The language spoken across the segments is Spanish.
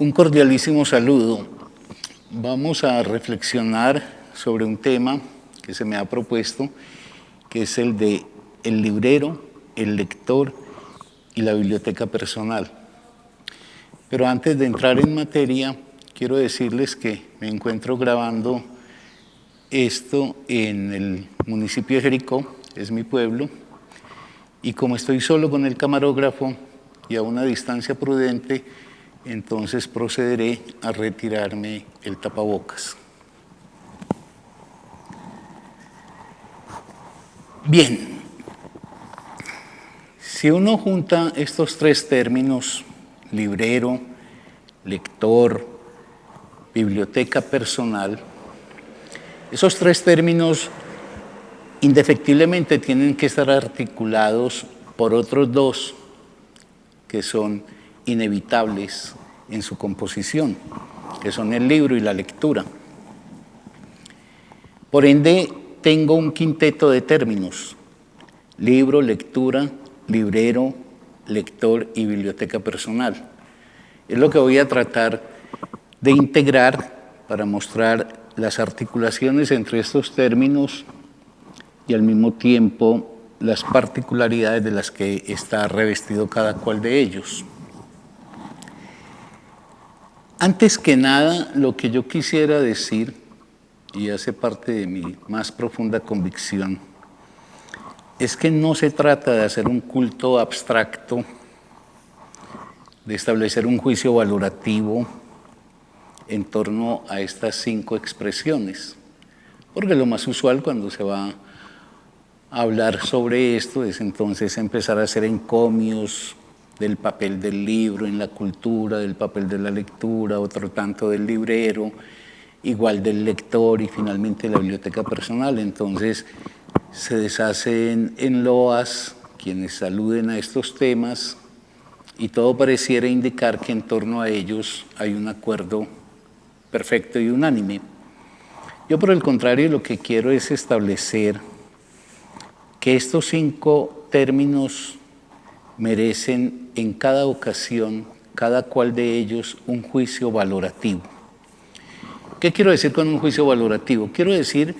Un cordialísimo saludo. Vamos a reflexionar sobre un tema que se me ha propuesto, que es el de el librero, el lector y la biblioteca personal. Pero antes de entrar en materia, quiero decirles que me encuentro grabando esto en el municipio de Jericó, es mi pueblo, y como estoy solo con el camarógrafo y a una distancia prudente, entonces procederé a retirarme el tapabocas. Bien, si uno junta estos tres términos, librero, lector, biblioteca personal, esos tres términos indefectiblemente tienen que estar articulados por otros dos que son inevitables en su composición, que son el libro y la lectura. Por ende, tengo un quinteto de términos: libro, lectura, librero, lector y biblioteca personal. Es lo que voy a tratar de integrar para mostrar las articulaciones entre estos términos y al mismo tiempo las particularidades de las que está revestido cada cual de ellos. Antes que nada, lo que yo quisiera decir, y hace parte de mi más profunda convicción, es que no se trata de hacer un culto abstracto, de establecer un juicio valorativo en torno a estas 5 expresiones, porque lo más usual cuando se va a hablar sobre esto es entonces empezar a hacer encomios del papel del libro en la cultura, del papel de la lectura, otro tanto del librero, igual del lector y finalmente la biblioteca personal. Entonces se deshacen en loas quienes aluden a estos temas y todo pareciera indicar que en torno a ellos hay un acuerdo perfecto y unánime. Yo, por el contrario, lo que quiero es establecer que estos 5 términos merecen en cada ocasión, cada cual de ellos, un juicio valorativo. ¿Qué quiero decir con un juicio valorativo? Quiero decir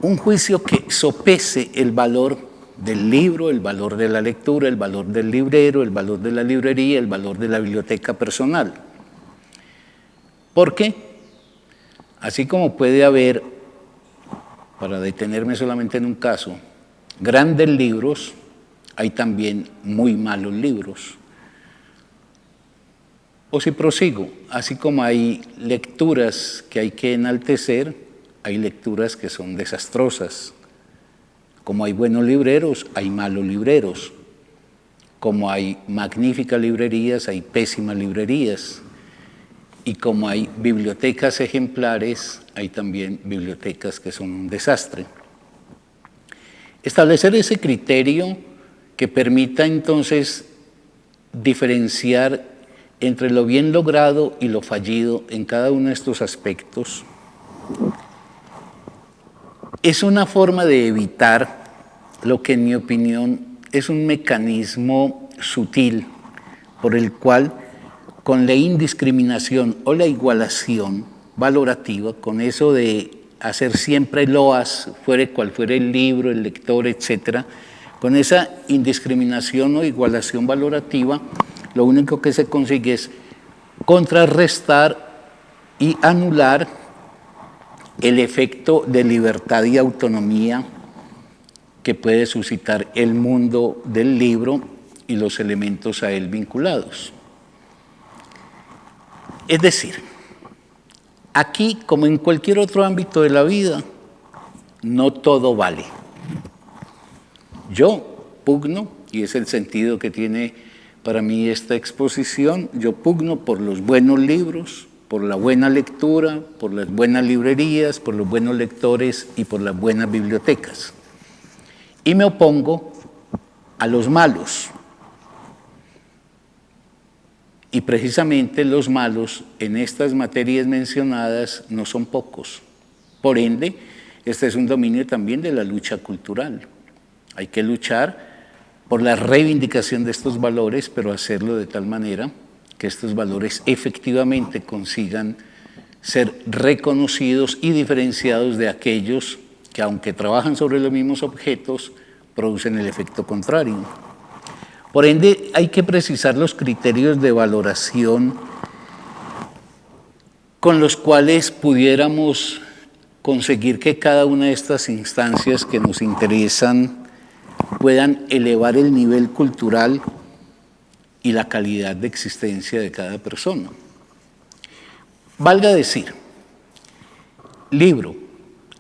un juicio que sopese el valor del libro, el valor de la lectura, el valor del librero, el valor de la librería, el valor de la biblioteca personal. ¿Por qué? Así como puede haber, para detenerme solamente en un caso, grandes libros, hay también muy malos libros. O si prosigo, así como hay lecturas que hay que enaltecer, hay lecturas que son desastrosas. Como hay buenos libreros, hay malos libreros. Como hay magníficas librerías, hay pésimas librerías. Y como hay bibliotecas ejemplares, hay también bibliotecas que son un desastre. Establecer ese criterio que permita entonces diferenciar entre lo bien logrado y lo fallido en cada uno de estos aspectos es una forma de evitar lo que en mi opinión es un mecanismo sutil por el cual con la indiscriminación o la igualación valorativa, con eso de hacer siempre loas, fuere cual fuera el libro, el lector, etcétera, con esa indiscriminación o igualación valorativa, lo único que se consigue es contrarrestar y anular el efecto de libertad y autonomía que puede suscitar el mundo del libro y los elementos a él vinculados. Es decir, aquí, como en cualquier otro ámbito de la vida, no todo vale. Yo pugno, y es el sentido que tiene para mí esta exposición, yo pugno por los buenos libros, por la buena lectura, por las buenas librerías, por los buenos lectores y por las buenas bibliotecas. Y me opongo a los malos. Y precisamente los malos en estas materias mencionadas no son pocos. Por ende, este es un dominio también de la lucha cultural. Hay que luchar por la reivindicación de estos valores, pero hacerlo de tal manera que estos valores efectivamente consigan ser reconocidos y diferenciados de aquellos que, aunque trabajan sobre los mismos objetos, producen el efecto contrario. Por ende, hay que precisar los criterios de valoración con los cuales pudiéramos conseguir que cada una de estas instancias que nos interesan puedan elevar el nivel cultural y la calidad de existencia de cada persona. Valga decir, libro,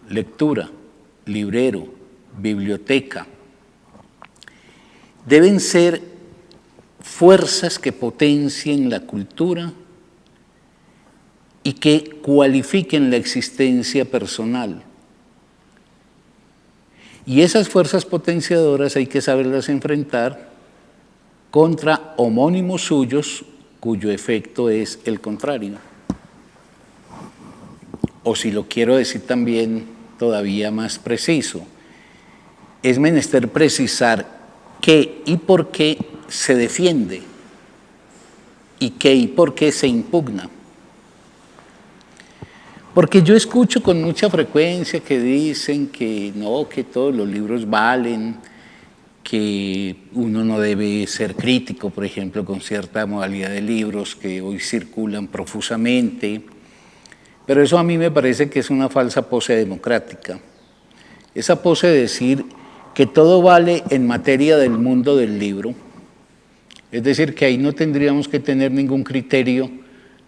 lectura, librero, biblioteca, deben ser fuerzas que potencien la cultura y que cualifiquen la existencia personal. Y esas fuerzas potenciadoras hay que saberlas enfrentar contra homónimos suyos cuyo efecto es el contrario. O si lo quiero decir también todavía más preciso, es menester precisar qué y por qué se defiende y qué y por qué se impugna. Porque yo escucho con mucha frecuencia que dicen que no, que todos los libros valen, que uno no debe ser crítico, por ejemplo, con cierta modalidad de libros que hoy circulan profusamente. Pero eso a mí me parece que es una falsa pose democrática. Esa pose de decir que todo vale en materia del mundo del libro, es decir, que ahí no tendríamos que tener ningún criterio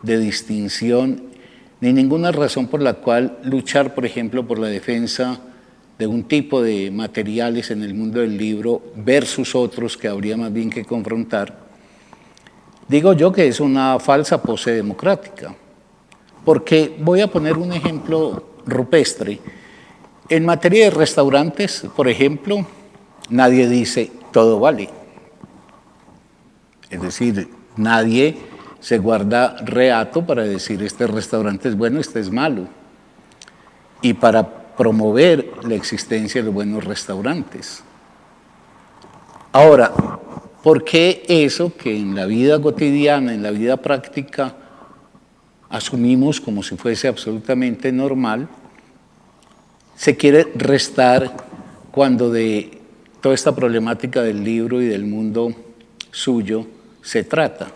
de distinción ni ninguna razón por la cual luchar, por ejemplo, por la defensa de un tipo de materiales en el mundo del libro versus otros que habría más bien que confrontar. Digo yo que es una falsa pose democrática, porque voy a poner un ejemplo rupestre. En materia de restaurantes, por ejemplo, nadie dice todo vale. Es decir, nadie se guarda reato para decir este restaurante es bueno, este es malo. Y para promover la existencia de los buenos restaurantes. Ahora, ¿por qué eso que en la vida cotidiana, en la vida práctica, asumimos como si fuese absolutamente normal, se quiere restar cuando de toda esta problemática del libro y del mundo suyo se trata?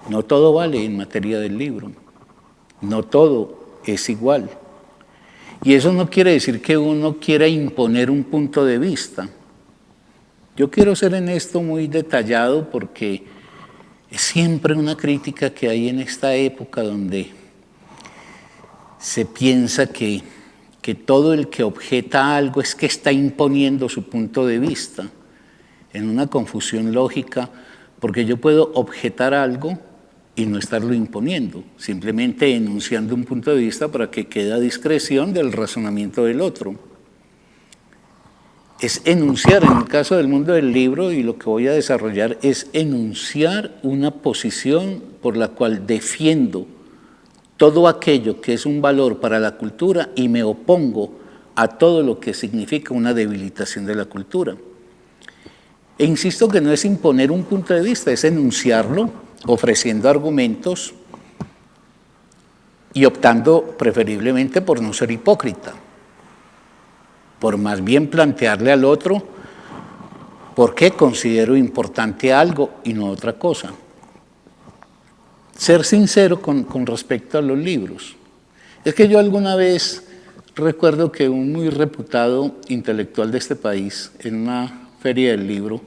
No todo vale en materia del libro, no todo es igual. Y eso no quiere decir que uno quiera imponer un punto de vista. Yo quiero ser en esto muy detallado porque es siempre una crítica que hay en esta época donde se piensa que todo el que objeta algo es que está imponiendo su punto de vista, en una confusión lógica, porque yo puedo objetar algo y no estarlo imponiendo, simplemente enunciando un punto de vista para que quede a discreción del razonamiento del otro. Es enunciar, en el caso del mundo del libro, y lo que voy a desarrollar es enunciar una posición por la cual defiendo todo aquello que es un valor para la cultura y me opongo a todo lo que significa una debilitación de la cultura. E insisto que no es imponer un punto de vista, es enunciarlo, ofreciendo argumentos y optando preferiblemente por no ser hipócrita, por más bien plantearle al otro por qué considero importante algo y no otra cosa. Ser sincero con respecto a los libros. Es que yo alguna vez recuerdo que un muy reputado intelectual de este país, en una feria del libro,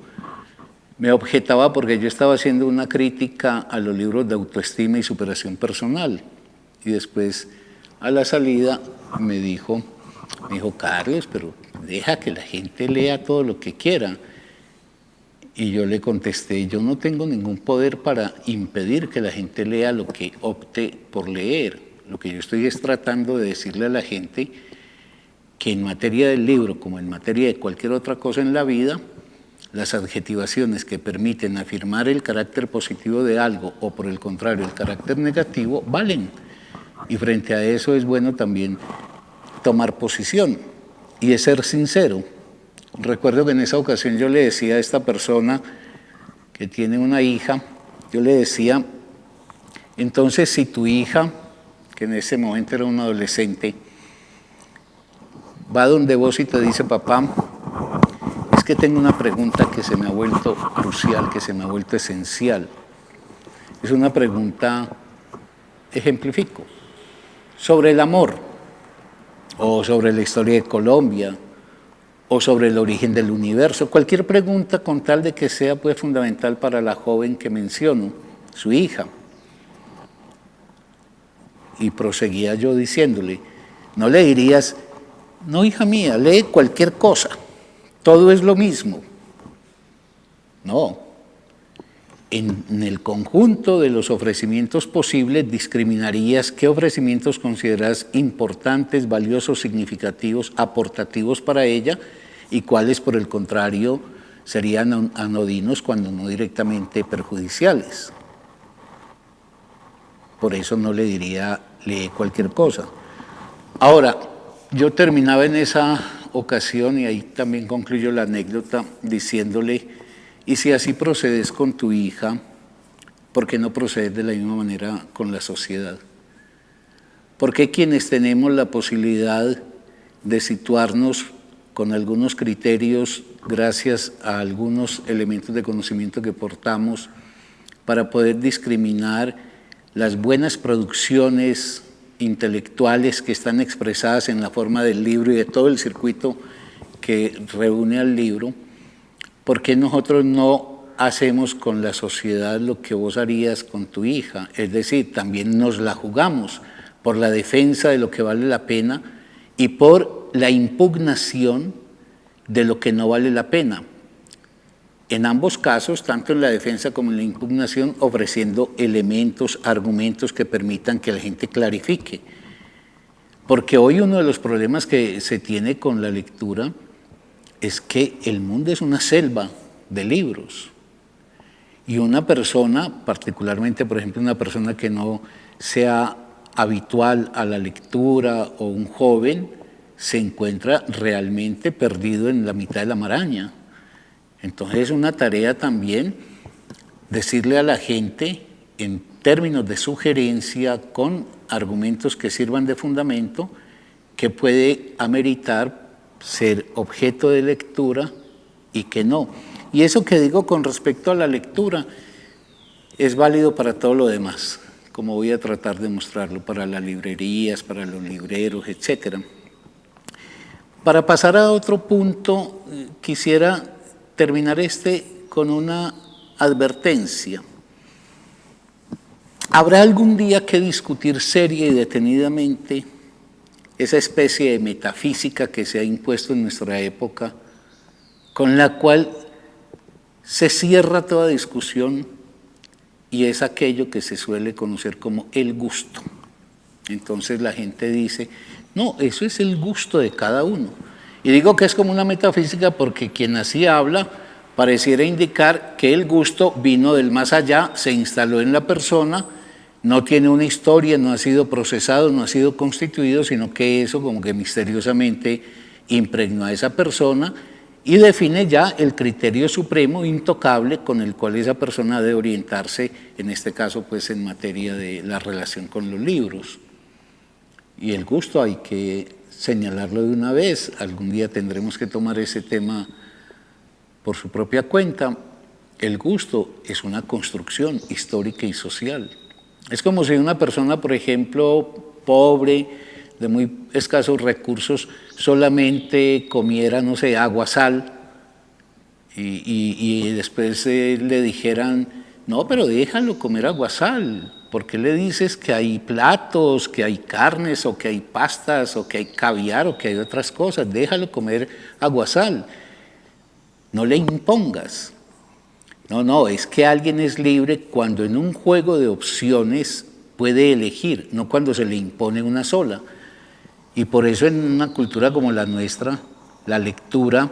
me objetaba porque yo estaba haciendo una crítica a los libros de autoestima y superación personal. Y después, a la salida, me dijo, Carlos, pero deja que la gente lea todo lo que quiera. Y yo le contesté, yo no tengo ningún poder para impedir que la gente lea lo que opte por leer. Lo que yo estoy es tratando de decirle a la gente que en materia del libro, como en materia de cualquier otra cosa en la vida, las adjetivaciones que permiten afirmar el carácter positivo de algo o por el contrario el carácter negativo valen. Y frente a eso es bueno también tomar posición y es ser sincero. Recuerdo que en esa ocasión yo le decía a esta persona que tiene una hija yo le decía, entonces si tu hija, que en ese momento era una adolescente, va donde vos y te dice, papá, es que tengo una pregunta que se me ha vuelto crucial, que se me ha vuelto esencial. Es una pregunta, ejemplifico, sobre el amor, o sobre la historia de Colombia, o sobre el origen del universo. Cualquier pregunta con tal de que sea pues, fundamental para la joven que menciono, su hija. Y proseguía yo diciéndole, no le dirías, no, hija mía, lee cualquier cosa, todo es lo mismo. No. En el conjunto de los ofrecimientos posibles discriminarías qué ofrecimientos consideras importantes, valiosos, significativos, aportativos para ella y cuáles, por el contrario, serían anodinos cuando no directamente perjudiciales. Por eso no le diría, lee cualquier cosa. Ahora, yo terminaba en esa ocasión, y ahí también concluyo la anécdota, diciéndole, y si así procedes con tu hija, ¿por qué no procedes de la misma manera con la sociedad? ¿Por qué quienes tenemos la posibilidad de situarnos con algunos criterios, gracias a algunos elementos de conocimiento que portamos, para poder discriminar las buenas producciones intelectuales que están expresadas en la forma del libro y de todo el circuito que reúne al libro? ¿Por qué nosotros no hacemos con la sociedad lo que vos harías con tu hija? Es decir, también nos la jugamos por la defensa de lo que vale la pena y por la impugnación de lo que no vale la pena. En ambos casos, tanto en la defensa como en la impugnación, ofreciendo elementos, argumentos que permitan que la gente clarifique. Porque hoy uno de los problemas que se tiene con la lectura es que el mundo es una selva de libros. Y una persona, particularmente, por ejemplo, una persona que no sea habitual a la lectura o un joven, se encuentra realmente perdido en la mitad de la maraña. Entonces es una tarea también decirle a la gente, en términos de sugerencia, con argumentos que sirvan de fundamento, que puede ameritar ser objeto de lectura y que no. Y eso que digo con respecto a la lectura es válido para todo lo demás, como voy a tratar de mostrarlo, para las librerías, para los libreros, etc. Para pasar a otro punto, quisiera terminar con una advertencia. ¿Habrá algún día que discutir seria y detenidamente esa especie de metafísica que se ha impuesto en nuestra época, con la cual se cierra toda discusión, y es aquello que se suele conocer como el gusto? Entonces la gente dice, no, eso es el gusto de cada uno. Y digo que es como una metafísica porque quien así habla pareciera indicar que el gusto vino del más allá, se instaló en la persona, no tiene una historia, no ha sido procesado, no ha sido constituido, sino que eso como que misteriosamente impregnó a esa persona y define ya el criterio supremo, intocable, con el cual esa persona debe orientarse, en este caso pues en materia de la relación con los libros. Y el gusto hay que señalarlo de una vez, algún día tendremos que tomar ese tema por su propia cuenta. El gusto es una construcción histórica y social. Es como si una persona, por ejemplo, pobre, de muy escasos recursos, solamente comiera, no sé, agua-sal y después le dijeran, no, pero déjalo comer agua-sal. ¿Por qué le dices que hay platos, que hay carnes, o que hay pastas, o que hay caviar, o que hay otras cosas? Déjalo comer agua-sal. No le impongas. No, es que alguien es libre cuando en un juego de opciones puede elegir, no cuando se le impone una sola. Y por eso en una cultura como la nuestra, la lectura,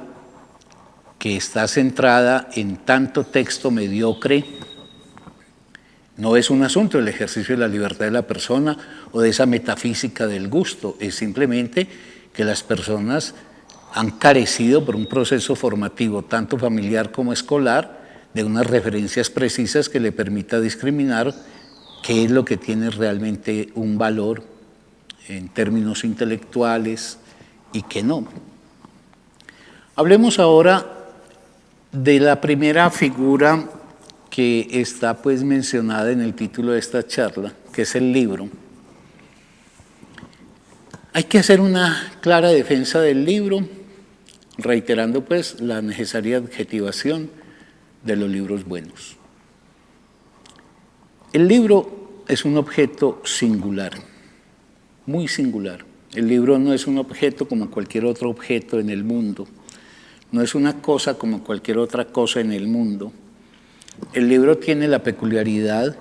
que está centrada en tanto texto mediocre, no es un asunto del ejercicio de la libertad de la persona o de esa metafísica del gusto, es simplemente que las personas han carecido por un proceso formativo, tanto familiar como escolar, de unas referencias precisas que le permita discriminar qué es lo que tiene realmente un valor en términos intelectuales y qué no. Hablemos ahora de la primera figura que está pues mencionada en el título de esta charla, que es el libro. Hay que hacer una clara defensa del libro, reiterando pues la necesaria adjetivación de los libros buenos. El libro es un objeto singular, muy singular. El libro no es un objeto como cualquier otro objeto en el mundo, no es una cosa como cualquier otra cosa en el mundo. El libro tiene la peculiaridad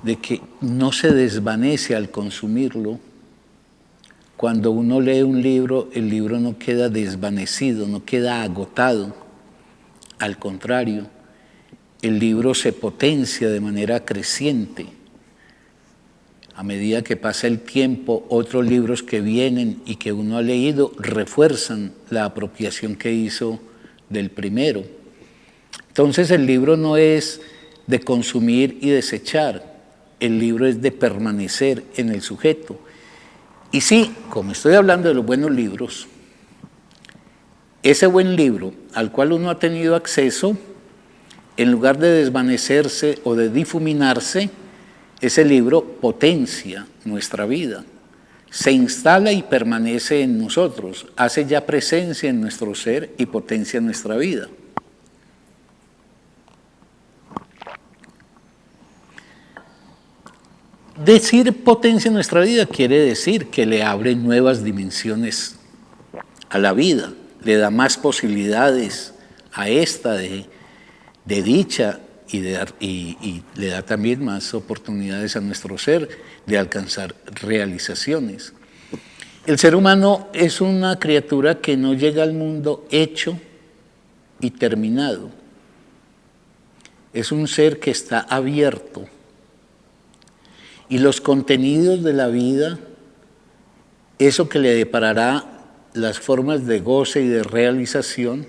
de que no se desvanece al consumirlo. Cuando uno lee un libro, el libro no queda desvanecido, no queda agotado. Al contrario, el libro se potencia de manera creciente. A medida que pasa el tiempo, otros libros que vienen y que uno ha leído refuerzan la apropiación que hizo del primero. Entonces el libro no es de consumir y desechar, el libro es de permanecer en el sujeto. Y sí, como estoy hablando de los buenos libros, ese buen libro al cual uno ha tenido acceso, en lugar de desvanecerse o de difuminarse, ese libro potencia nuestra vida, se instala y permanece en nosotros, hace ya presencia en nuestro ser y potencia nuestra vida. Decir potencia en nuestra vida quiere decir que le abre nuevas dimensiones a la vida, le da más posibilidades a esta de dicha y le da también más oportunidades a nuestro ser de alcanzar realizaciones. El ser humano es una criatura que no llega al mundo hecho y terminado. Es un ser que está abierto. Y los contenidos de la vida, eso que le deparará las formas de goce y de realización,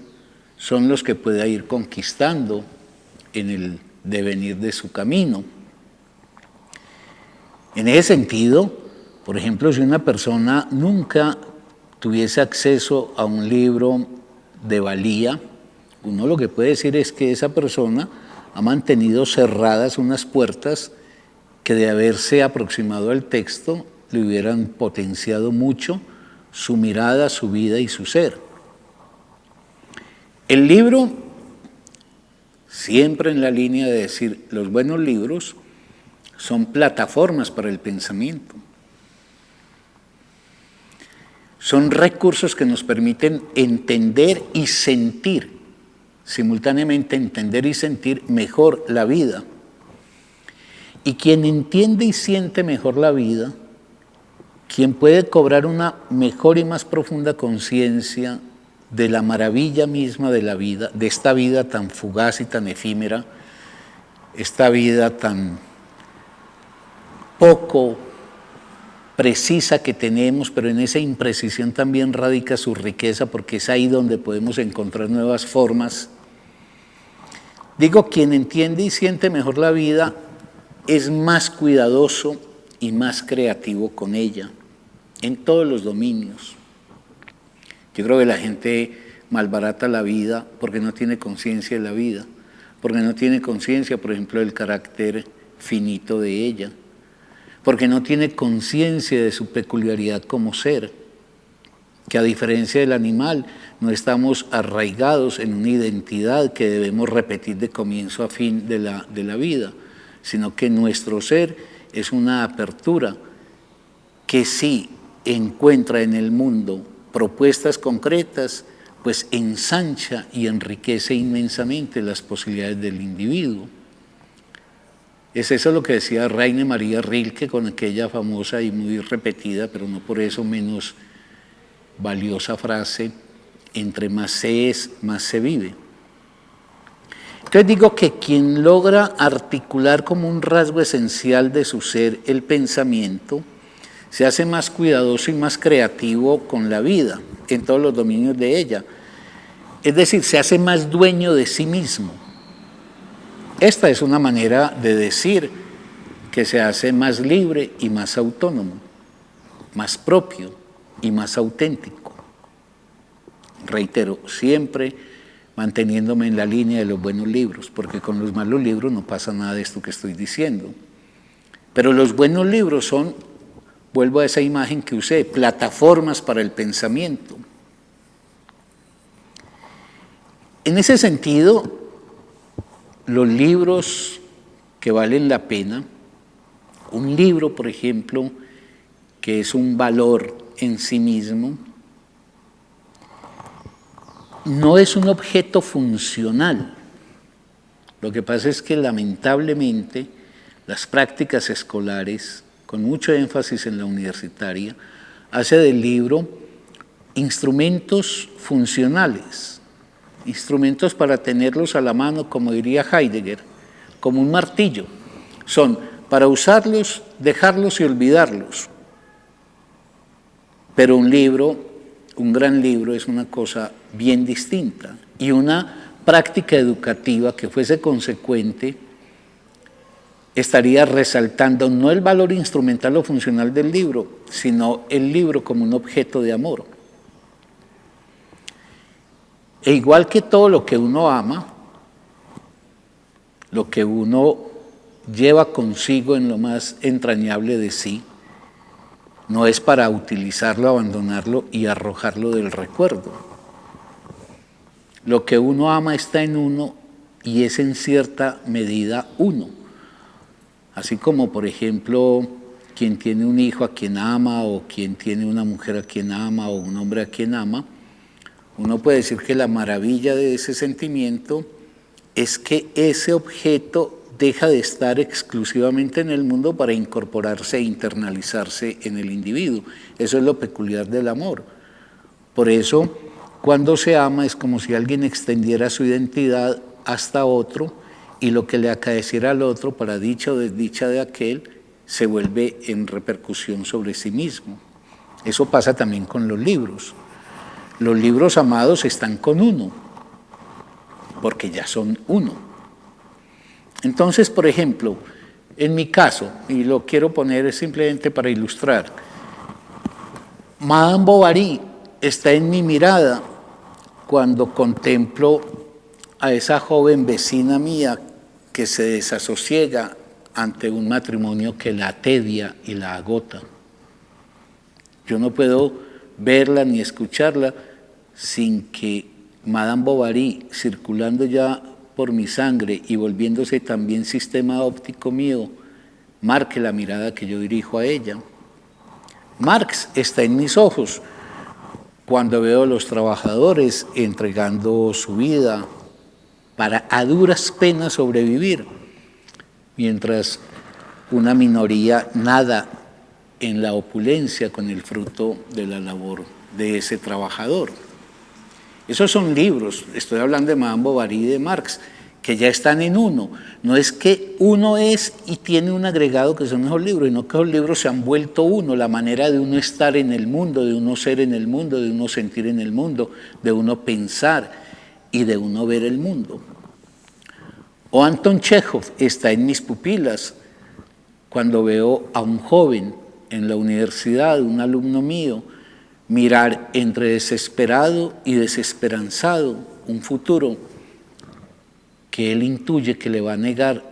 son los que pueda ir conquistando en el devenir de su camino. En ese sentido, por ejemplo, si una persona nunca tuviese acceso a un libro de valía, uno lo que puede decir es que esa persona ha mantenido cerradas unas puertas que de haberse aproximado al texto le hubieran potenciado mucho su mirada, su vida y su ser. El libro, siempre en la línea de decir, los buenos libros son plataformas para el pensamiento. Son recursos que nos permiten entender y sentir, simultáneamente entender y sentir mejor la vida. Y quien entiende y siente mejor la vida, quien puede cobrar una mejor y más profunda conciencia de la maravilla misma de la vida, de esta vida tan fugaz y tan efímera, esta vida tan poco precisa que tenemos, pero en esa imprecisión también radica su riqueza, porque es ahí donde podemos encontrar nuevas formas. Digo, quien entiende y siente mejor la vida es más cuidadoso y más creativo con ella, en todos los dominios. Yo creo que la gente malbarata la vida porque no tiene conciencia de la vida, porque no tiene conciencia, por ejemplo, del carácter finito de ella, porque no tiene conciencia de su peculiaridad como ser, que a diferencia del animal no estamos arraigados en una identidad que debemos repetir de comienzo a fin de la vida, sino que nuestro ser es una apertura que si encuentra en el mundo propuestas concretas, pues ensancha y enriquece inmensamente las posibilidades del individuo. Es eso lo que decía Rainer Maria Rilke con aquella famosa y muy repetida, pero no por eso menos valiosa frase, entre más se es, más se vive. Entonces digo que quien logra articular como un rasgo esencial de su ser el pensamiento, se hace más cuidadoso y más creativo con la vida, en todos los dominios de ella. Es decir, se hace más dueño de sí mismo. Esta es una manera de decir que se hace más libre y más autónomo, más propio y más auténtico. Reitero, siempre manteniéndome en la línea de los buenos libros, porque con los malos libros no pasa nada de esto que estoy diciendo. Pero los buenos libros son, vuelvo a esa imagen que usé, plataformas para el pensamiento. En ese sentido, los libros que valen la pena, un libro, por ejemplo, que es un valor en sí mismo, no es un objeto funcional. Lo que pasa es que lamentablemente las prácticas escolares, con mucho énfasis en la universitaria, hace del libro instrumentos funcionales, instrumentos para tenerlos a la mano, como diría Heidegger, como un martillo. Son para usarlos, dejarlos y olvidarlos. Pero un libro, un gran libro, es una cosa bien distinta, y una práctica educativa que fuese consecuente estaría resaltando no el valor instrumental o funcional del libro, sino el libro como un objeto de amor. E igual que todo lo que uno ama, lo que uno lleva consigo en lo más entrañable de sí, no es para utilizarlo, abandonarlo y arrojarlo del recuerdo. Lo que uno ama está en uno y es en cierta medida uno. Así como, por ejemplo, quien tiene un hijo a quien ama, o quien tiene una mujer a quien ama, o un hombre a quien ama, uno puede decir que la maravilla de ese sentimiento es que ese objeto deja de estar exclusivamente en el mundo para incorporarse e internalizarse en el individuo. Eso es lo peculiar del amor. Por eso, cuando se ama es como si alguien extendiera su identidad hasta otro, y lo que le acaeciera al otro, para dicha o desdicha de aquel, se vuelve en repercusión sobre sí mismo. Eso pasa también con los libros. Los libros amados están con uno, porque ya son uno. Entonces, por ejemplo, en mi caso, y lo quiero poner simplemente para ilustrar, Madame Bovary está en mi mirada cuando contemplo a esa joven vecina mía que se desasosiega ante un matrimonio que la atedia y la agota. Yo no puedo verla ni escucharla sin que Madame Bovary, circulando ya por mi sangre y volviéndose también sistema óptico mío, marque la mirada que yo dirijo a ella. Marx está en mis ojos cuando veo a los trabajadores entregando su vida para a duras penas sobrevivir, mientras una minoría nada en la opulencia con el fruto de la labor de ese trabajador. Esos son libros, estoy hablando de Madame Bovary y de Marx, que ya están en uno. No es que uno es y tiene un agregado que son esos libros, sino que los libros se han vuelto uno, la manera de uno estar en el mundo, de uno ser en el mundo, de uno sentir en el mundo, de uno pensar y de uno ver el mundo. O Anton Chekhov está en mis pupilas cuando veo a un joven en la universidad, un alumno mío, mirar entre desesperado y desesperanzado un futuro que él intuye que le va a negar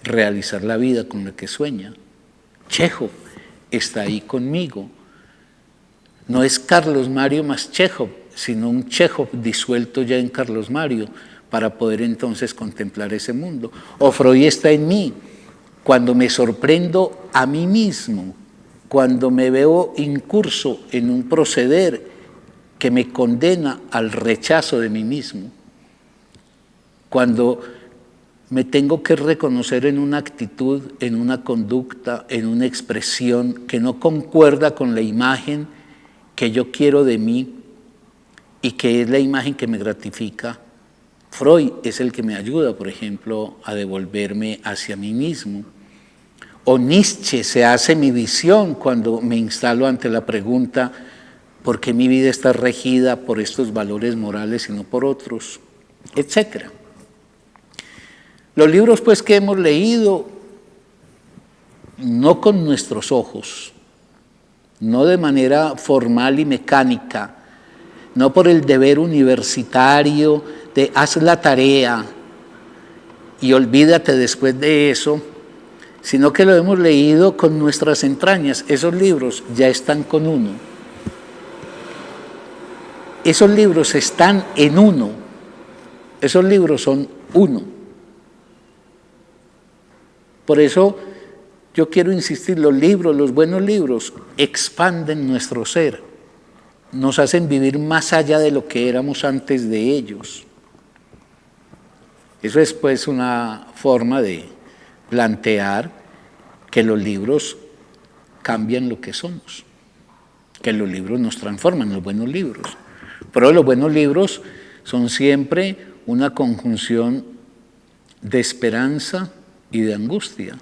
realizar la vida con la que sueña. Chekhov está ahí conmigo. No es Carlos Mario más Chekhov, sino un Chekhov disuelto ya en Carlos Mario para poder entonces contemplar ese mundo. O Freud está en mí cuando me sorprendo a mí mismo, cuando me veo incurso en un proceder que me condena al rechazo de mí mismo, cuando me tengo que reconocer en una actitud, en una conducta, en una expresión que no concuerda con la imagen que yo quiero de mí y que es la imagen que me gratifica. Freud es el que me ayuda, por ejemplo, a devolverme hacia mí mismo. O Nietzsche se hace mi visión cuando me instalo ante la pregunta ¿por qué mi vida está regida por estos valores morales y no por otros? Etcétera. Los libros pues que hemos leído, no con nuestros ojos, no de manera formal y mecánica, no por el deber universitario de haz la tarea y olvídate después de eso, sino que lo hemos leído con nuestras entrañas. Esos libros ya están con uno. Esos libros están en uno. Esos libros son uno. Por eso yo quiero insistir, los libros, los buenos libros, expanden nuestro ser, nos hacen vivir más allá de lo que éramos antes de ellos. Eso es pues una forma de plantear que los libros cambian lo que somos, que los libros nos transforman, los buenos libros. Pero los buenos libros son siempre una conjunción de esperanza y de angustia.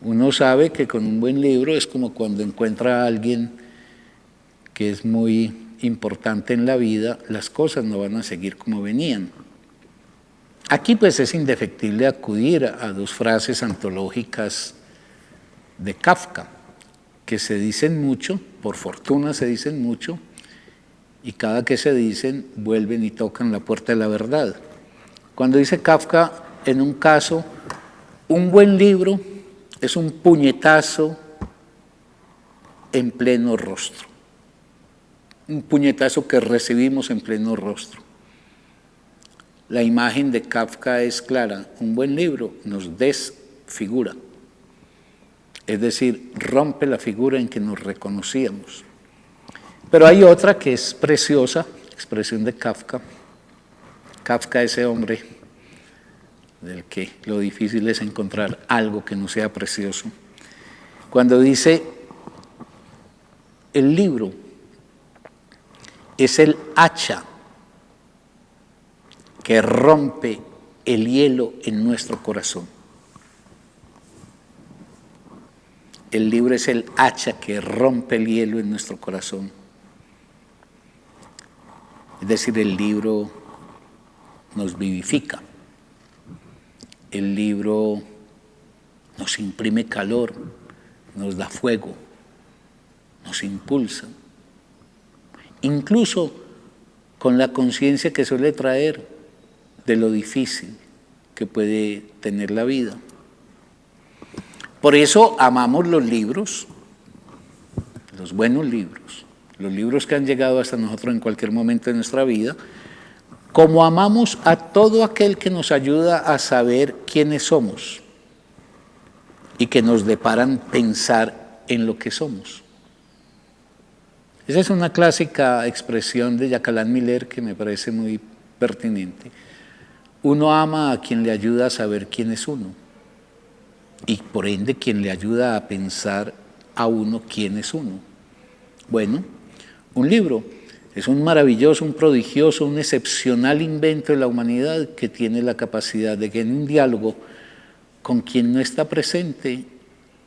Uno sabe que con un buen libro es como cuando encuentra a alguien que es muy importante en la vida, las cosas no van a seguir como venían. Aquí pues es indefectible acudir a dos frases antológicas de Kafka, que se dicen mucho, por fortuna se dicen mucho, y cada que se dicen vuelven y tocan la puerta de la verdad. Cuando dice Kafka, en un caso, un buen libro es un puñetazo en pleno rostro, un puñetazo que recibimos en pleno rostro. La imagen de Kafka es clara, un buen libro nos desfigura, es decir, rompe la figura en que nos reconocíamos. Pero hay otra que es preciosa, expresión de Kafka. Kafka, ese hombre del que lo difícil es encontrar algo que no sea precioso. Cuando dice, el libro es el hacha que rompe el hielo en nuestro corazón. El libro es el hacha que rompe el hielo en nuestro corazón. Es decir, el libro nos vivifica. El libro nos imprime calor, nos da fuego, nos impulsa. Incluso con la conciencia que suele traer de lo difícil que puede tener la vida. Por eso amamos los libros, los buenos libros, los libros que han llegado hasta nosotros en cualquier momento de nuestra vida, como amamos a todo aquel que nos ayuda a saber quiénes somos y que nos deparan pensar en lo que somos. Esa es una clásica expresión de Jacqueline Miller que me parece muy pertinente. Uno ama a quien le ayuda a saber quién es uno y por ende quien le ayuda a pensar a uno quién es uno. Bueno, un libro es un maravilloso, un prodigioso, un excepcional invento de la humanidad que tiene la capacidad de que en un diálogo con quien no está presente,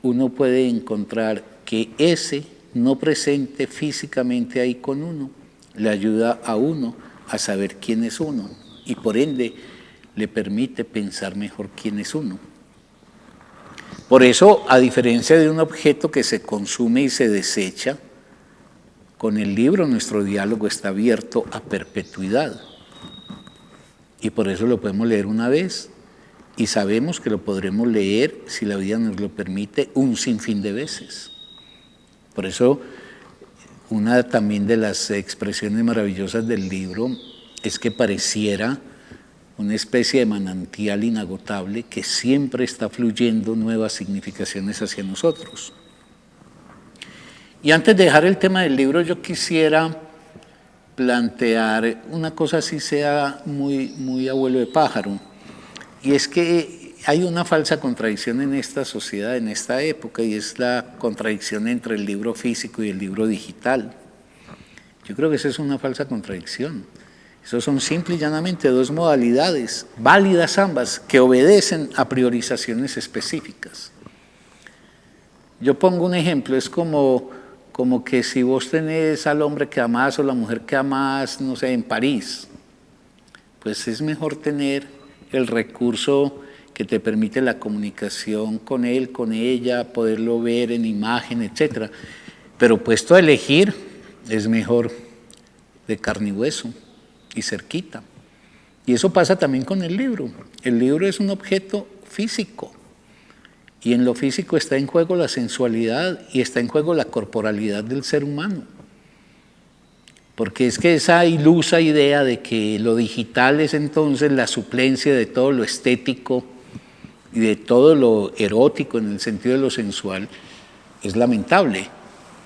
uno puede encontrar que ese no presente físicamente ahí con uno, le ayuda a uno a saber quién es uno y por ende le permite pensar mejor quién es uno. Por eso, a diferencia de un objeto que se consume y se desecha, con el libro nuestro diálogo está abierto a perpetuidad. Y por eso lo podemos leer una vez y sabemos que lo podremos leer, si la vida nos lo permite, un sinfín de veces. Por eso, una también de las expresiones maravillosas del libro es que pareciera una especie de manantial inagotable que siempre está fluyendo nuevas significaciones hacia nosotros. Y antes de dejar el tema del libro, yo quisiera plantear una cosa así sea muy abuelo de pájaro, y es que hay una falsa contradicción en esta sociedad, en esta época, y es la contradicción entre el libro físico y el libro digital. Yo creo que esa es una falsa contradicción. Esos son simple y llanamente dos modalidades, válidas ambas, que obedecen a priorizaciones específicas. Yo pongo un ejemplo, es como que si vos tenés al hombre que amás o la mujer que amás, no sé, en París, pues es mejor tener el recurso que te permite la comunicación con él, con ella, poderlo ver en imagen, etc. Pero puesto a elegir, es mejor de carne y hueso y cerquita. Y eso pasa también con el libro. El libro es un objeto físico. Y en lo físico está en juego la sensualidad y está en juego la corporalidad del ser humano. Porque es que esa ilusa idea de que lo digital es entonces la suplencia de todo lo estético y de todo lo erótico en el sentido de lo sensual, es lamentable.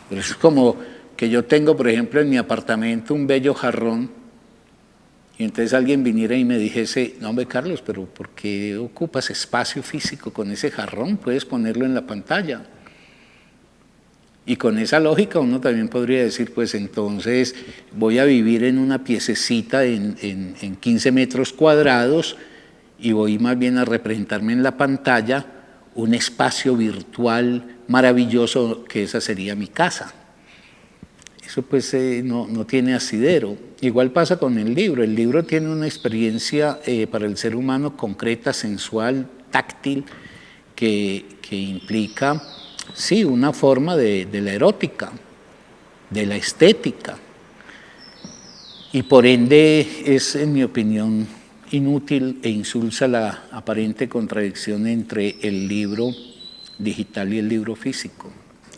Pero es como que yo tengo, por ejemplo, en mi apartamento un bello jarrón y entonces alguien viniera y me dijese, no, hombre, Carlos, pero ¿por qué ocupas espacio físico con ese jarrón? Puedes ponerlo en la pantalla. Y con esa lógica uno también podría decir, pues entonces voy a vivir en una piececita en 15 metros cuadrados y voy más bien a representarme en la pantalla un espacio virtual maravilloso que esa sería mi casa. Eso pues no tiene asidero. Igual pasa con el libro. El libro tiene una experiencia para el ser humano concreta, sensual, táctil, que implica, sí, una forma de la erótica, de la estética. Y por ende es, en mi opinión, inútil e insulsa la aparente contradicción entre el libro digital y el libro físico.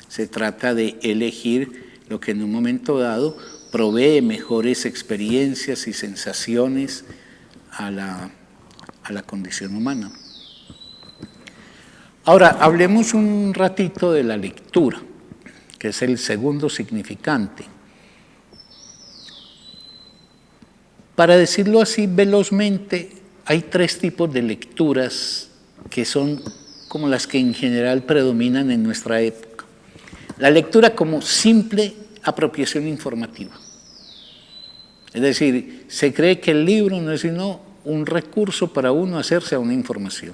Se trata de elegir lo que en un momento dado provee mejores experiencias y sensaciones a la condición humana. Ahora, hablemos un ratito de la lectura, que es el segundo significante. Para decirlo así velozmente, hay tres tipos de lecturas que son como las que en general predominan en nuestra época. La lectura como simple apropiación informativa. Es decir, se cree que el libro no es sino un recurso para uno hacerse a una información.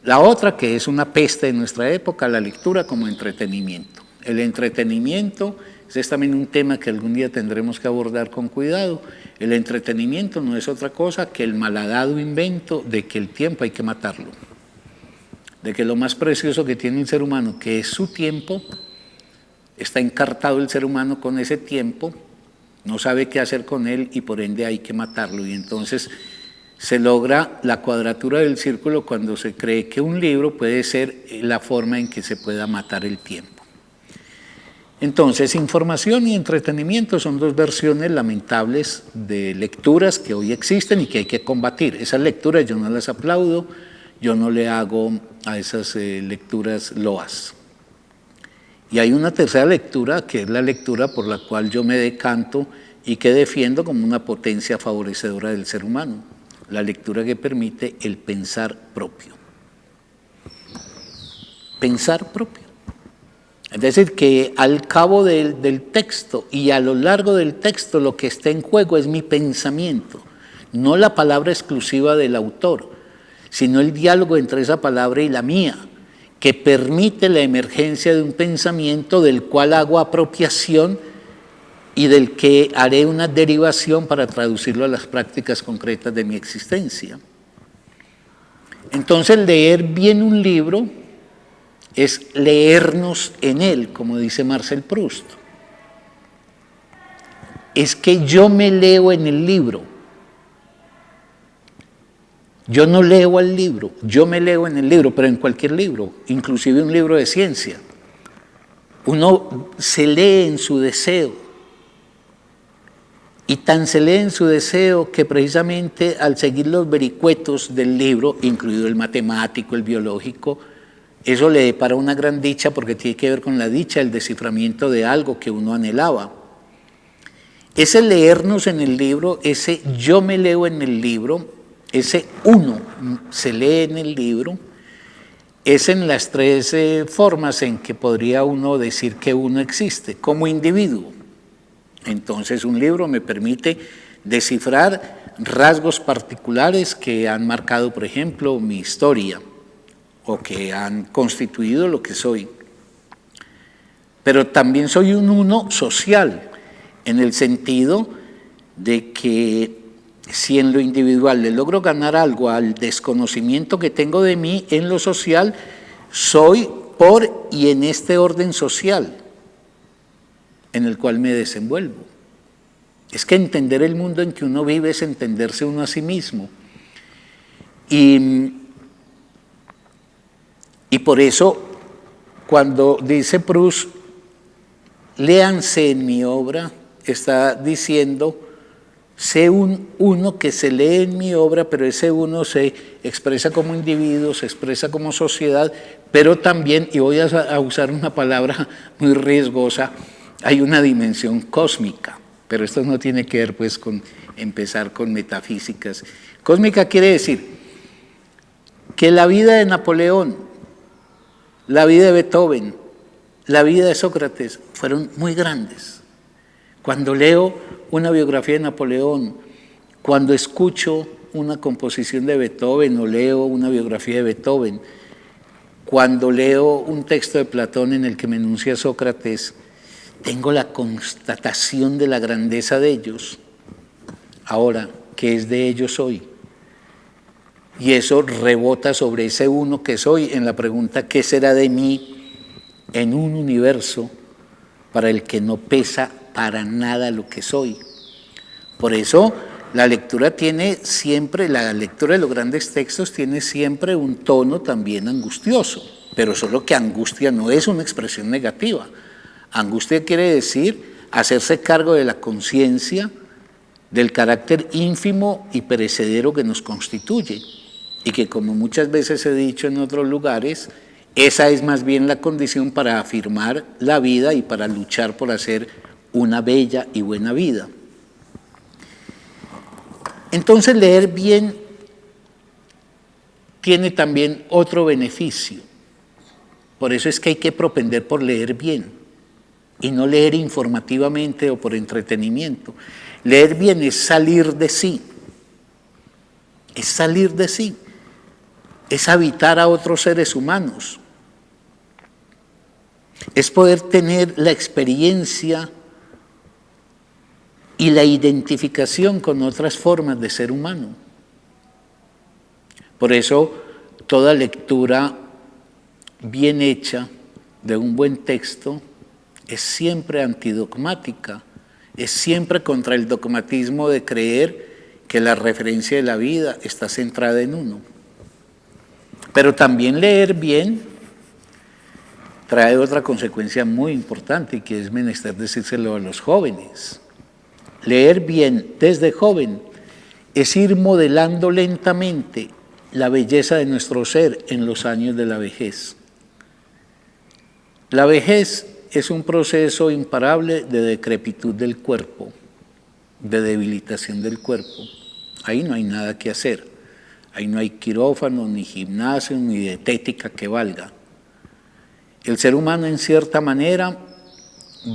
La otra, que es una peste de nuestra época, la lectura como entretenimiento. El entretenimiento es también un tema que algún día tendremos que abordar con cuidado. El entretenimiento no es otra cosa que el malhadado invento de que el tiempo hay que matarlo. De que lo más precioso que tiene un ser humano, que es su tiempo, está encartado el ser humano con ese tiempo, no sabe qué hacer con él y por ende hay que matarlo. Y entonces se logra la cuadratura del círculo cuando se cree que un libro puede ser la forma en que se pueda matar el tiempo. Entonces, información y entretenimiento son dos versiones lamentables de lecturas que hoy existen y que hay que combatir. Esas lecturas yo no las aplaudo, yo no le hago a esas lecturas loas. Y hay una tercera lectura, que es la lectura por la cual yo me decanto y que defiendo como una potencia favorecedora del ser humano. La lectura que permite el pensar propio. Pensar propio. Es decir, que al cabo del texto y a lo largo del texto lo que está en juego es mi pensamiento, no la palabra exclusiva del autor, sino el diálogo entre esa palabra y la mía, que permite la emergencia de un pensamiento del cual hago apropiación y del que haré una derivación para traducirlo a las prácticas concretas de mi existencia. Entonces, leer bien un libro es leernos en él, como dice Marcel Proust. Es que yo me leo en el libro. Yo no leo al libro, yo me leo en el libro, pero en cualquier libro, inclusive un libro de ciencia. Uno se lee en su deseo. Y tan se lee en su deseo que precisamente al seguir los vericuetos del libro, incluido el matemático, el biológico, eso le depara una gran dicha porque tiene que ver con la dicha, el desciframiento de algo que uno anhelaba. Ese leernos en el libro, ese yo me leo en el libro, ese uno se lee en el libro, es en las tres formas en que podría uno decir que uno existe, como individuo. Entonces un libro me permite descifrar rasgos particulares que han marcado, por ejemplo, mi historia o que han constituido lo que soy. Pero también soy un uno social, en el sentido de que si en lo individual le logro ganar algo al desconocimiento que tengo de mí, en lo social soy por y en este orden social en el cual me desenvuelvo. Es que entender el mundo en que uno vive es entenderse uno a sí mismo. Y por eso, cuando dice Proust, léanse en mi obra, está diciendo, sé uno que se lee en mi obra, pero ese uno se expresa como individuo, se expresa como sociedad, pero también, y voy a usar una palabra muy riesgosa, hay una dimensión cósmica, pero esto no tiene que ver pues con empezar con metafísicas. Cósmica quiere decir que la vida de Napoleón, la vida de Beethoven, la vida de Sócrates fueron muy grandes. Cuando leo una biografía de Napoleón, cuando escucho una composición de Beethoven o leo una biografía de Beethoven, cuando leo un texto de Platón en el que me enuncia Sócrates, tengo la constatación de la grandeza de ellos. Ahora, ¿qué es de ellos hoy? Y eso rebota sobre ese uno que soy en la pregunta, ¿qué será de mí en un universo para el que no pesa para nada lo que soy? Por eso la lectura tiene siempre, la lectura de los grandes textos tiene siempre un tono también angustioso, pero solo que angustia no es una expresión negativa. Angustia quiere decir hacerse cargo de la conciencia, del carácter ínfimo y perecedero que nos constituye, y que, como muchas veces he dicho en otros lugares, esa es más bien la condición para afirmar la vida y para luchar por hacer una bella y buena vida. Entonces, leer bien tiene también otro beneficio. Por eso es que hay que propender por leer bien y no leer informativamente o por entretenimiento. Leer bien es salir de sí, es salir de sí, es habitar a otros seres humanos, es poder tener la experiencia y la identificación con otras formas de ser humano. Por eso, toda lectura bien hecha de un buen texto es siempre antidogmática, es siempre contra el dogmatismo de creer que la referencia de la vida está centrada en uno. Pero también leer bien trae otra consecuencia muy importante, y que es menester decírselo a los jóvenes. Leer bien desde joven es ir modelando lentamente la belleza de nuestro ser en los años de la vejez. La vejez es un proceso imparable de decrepitud del cuerpo, de debilitación del cuerpo. Ahí no hay nada que hacer. Ahí no hay quirófano, ni gimnasio, ni dietética que valga. El ser humano, en cierta manera,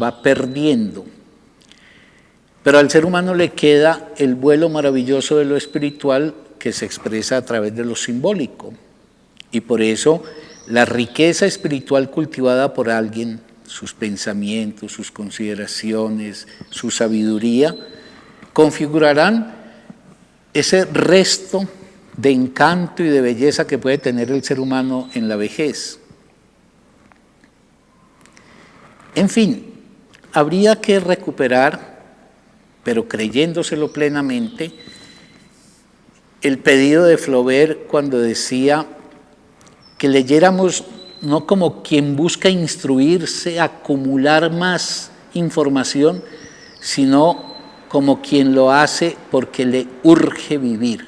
va perdiendo. Pero al ser humano le queda el vuelo maravilloso de lo espiritual, que se expresa a través de lo simbólico. Y por eso la riqueza espiritual cultivada por alguien, sus pensamientos, sus consideraciones, su sabiduría, configurarán ese resto de encanto y de belleza que puede tener el ser humano en la vejez. En fin, habría que recuperar, pero creyéndoselo plenamente, el pedido de Flaubert cuando decía que leyéramos no como quien busca instruirse, acumular más información, sino como quien lo hace porque le urge vivir.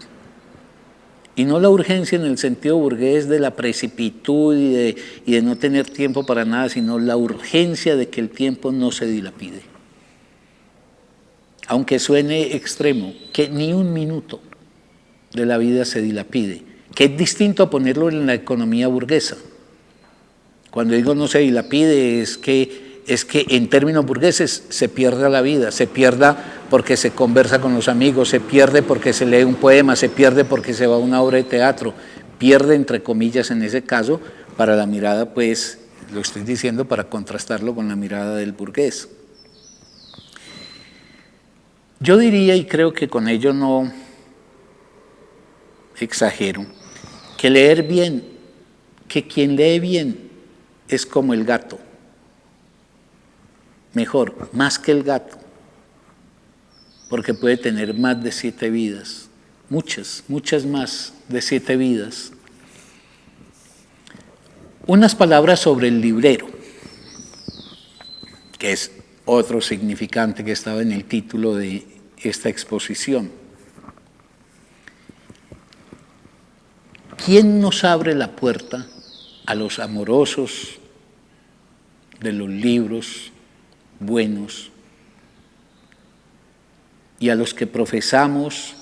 Y no la urgencia en el sentido burgués de la precipitud y de no tener tiempo para nada, sino la urgencia de que el tiempo no se dilapide. Aunque suene extremo, que ni un minuto de la vida se dilapide, que es distinto a ponerlo en la economía burguesa. Cuando digo no se dilapide es que en términos burgueses se pierda la vida, se pierda porque se conversa con los amigos, se pierde porque se lee un poema, se pierde porque se va a una obra de teatro, pierde entre comillas en ese caso para la mirada, pues lo estoy diciendo para contrastarlo con la mirada del burgués. Yo diría, y creo que con ello no exagero, que leer bien, que quien lee bien es como el gato. Mejor, más que el gato, porque puede tener más de 7 vidas, muchas más de 7 vidas. Unas palabras sobre el librero, que es otro significante que estaba en el título de esta exposición. ¿Quién nos abre la puerta a los amorosos de los libros buenos y a los que profesamos